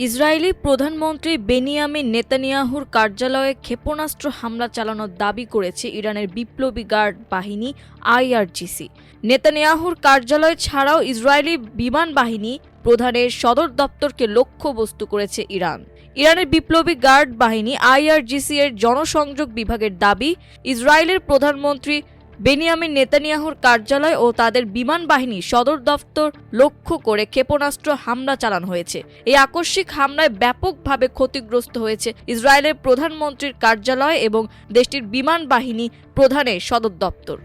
Israeli প্রধানমন্ত্রী Benjamin নেতানিয়াহুর কার্যালয়ে ক্ষেপণাস্ত্র হামলা চালানোর দাবি করেছে ইরানের বিপ্লবী গার্ড বাহিনী আইআরজিসি। নেতানিয়াহুর কার্যালয় ছাড়াও ইসরায়েলি বিমান বাহিনী প্রধানের সদর দপ্তরকে লক্ষ্যবস্তু করেছে ইরান। ইরানের বিপ্লবী গার্ড বাহিনী আইআরজিসি এর জনসংযোগ বিভাগের দাবি, ইসরায়েলের প্রধানমন্ত্রী বেনিয়ামিন নেতানিয়াহুর কার্যালয় ও তাদের বিমান বাহিনী সদর দপ্তর লক্ষ্য করে ক্ষেপণাস্ত্র হামলা চালানো হয়েছে। এই আকস্মিক হামলায় ব্যাপকভাবে ক্ষতিগ্রস্ত হয়েছে ইসরায়েলের প্রধানমন্ত্রীর কার্যালয় এবং দেশটির বিমান বাহিনী প্রধানের সদর দপ্তর।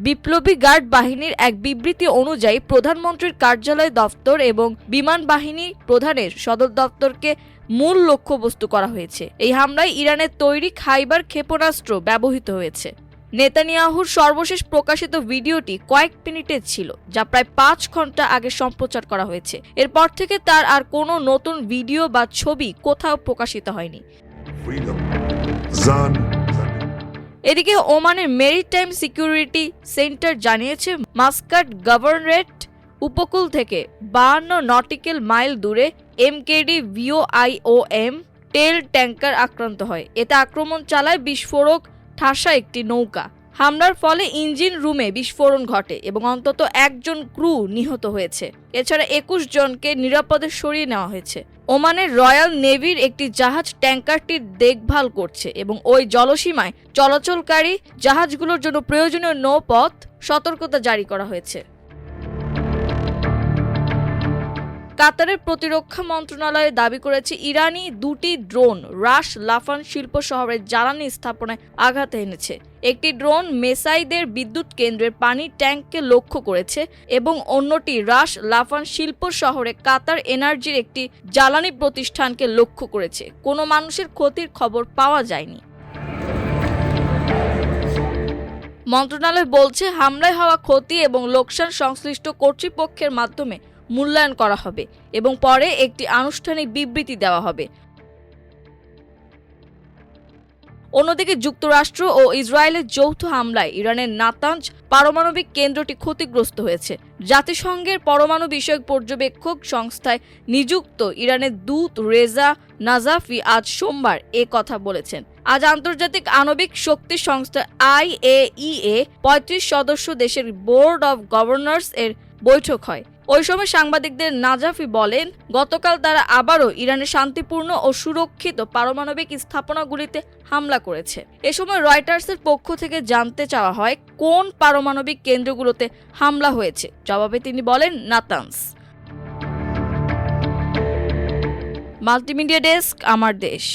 বিপ্লবী গার্ড বাহিনীর এক বিবৃতি অনুযায়ী প্রধানমন্ত্রীর কার্যালয় দপ্তর এবং বিমান বাহিনী প্রধানের সদর দপ্তরকে মূল লক্ষ্যবস্তু করা হয়েছে। এই হামলায় ইরানের তৈরি খাইবার ক্ষেপণাস্ত্র ব্যবহৃত হয়েছে। নেতানিয়াহুর সর্বশেষ প্রকাশিত ভিডিওটি কয়েক মিনিটের ছিল, যা প্রায় 5 ঘন্টা আগে সম্প্রচার করা হয়েছে। এরপর থেকে তার আর কোনো নতুন ভিডিও বা ছবি কোথাও প্রকাশিত হয়নি। এদিকে ওমানের মেরিটাইম সিকিউরিটি সেন্টার জানিয়েছে, মাস্কাট গভর্নরেট উপকূল থেকে 52 নটিক্যাল মাইল দূরে এমকেডি ভিওআইওএম টেল ট্যাঙ্কার আক্রান্ত হয়। এতে আক্রমণ চালায় বিস্ফোরক ঠাসা একটি নৌকা। হামলার ফলে ইঞ্জিন রুমে বিস্ফোরণ ঘটে এবং অন্তত একজন ক্রু নিহত হয়েছে। এছাড়া 21 জনকে নিরাপদে সরিয়ে নেওয়া হয়েছে। ওমানের রয়্যাল নেভির একটি জাহাজ ট্যাঙ্কারটির দেখভাল করছে এবং ওই জলসীমায় চলাচলকারী জাহাজগুলোর জন্য প্রয়োজনীয় নৌপথ সতর্কতা জারি করা হয়েছে। কাতারের প্রতিরক্ষা মন্ত্রণালয় দাবি করেছে, ইরানি 2টি ড্রোন রাশ লাফান শিল্প শহরের জ্বালানি স্থাপনায় আঘাত এনেছে। একটি ড্রোন মেসাইদের বিদ্যুৎ কেন্দ্রের পানির ট্যাঙ্ককে লক্ষ্য করেছে এবং অন্যটি রাশ লাফান শিল্প শহরে কাতার এনার্জির একটি জ্বালানি প্রতিষ্ঠানকে লক্ষ্য করেছে। কোনো মানুষের ক্ষতির খবর পাওয়া যায়নি। মন্ত্রণালয় বলছে, হামলায় হওয়া ক্ষতি এবং লোকসান সংশ্লিষ্ট কর্তৃপক্ষের মাধ্যমে মূল্যায়ন করা হবে এবং পরে একটি আনুষ্ঠানিক বিবৃতি দেওয়া হবে। অন্যদিকে যুক্তরাষ্ট্র ও ইসরায়েলের যৌথ হামলায় ইরানের নাতানজ পারমাণবিক কেন্দ্রটি ক্ষতিগ্রস্ত হয়েছে। জাতিসংঘের পরমাণু বিষয়ক পর্যবেক্ষক সংস্থায় নিযুক্ত ইরানের দূত রেজা নাজাফি আজ সোমবার এ কথা বলেছেন। আজ আন্তর্জাতিক আণবিক শক্তি সংস্থা IAEA 35 সদস্য দেশের বোর্ড অব গভর্নর্স এর বৈঠক হয়। ওই সময় সাংবাদিকদের নাজাফি বলেন, গতকাল তারা আবারও ইরানের শান্তিপূর্ণ ও সুরক্ষিত পারমাণবিক স্থাপনাগুলিতে হামলা করেছে। এ সময় রয়টার্সের পক্ষ থেকে জানতে চাওয়া হয় কোন পারমাণবিক কেন্দ্রগুলোতে হামলা হয়েছে। জবাবে তিনি বলেন, নাতানজ। মাল্টিমিডিয়া ডেস্ক, আমার দেশ।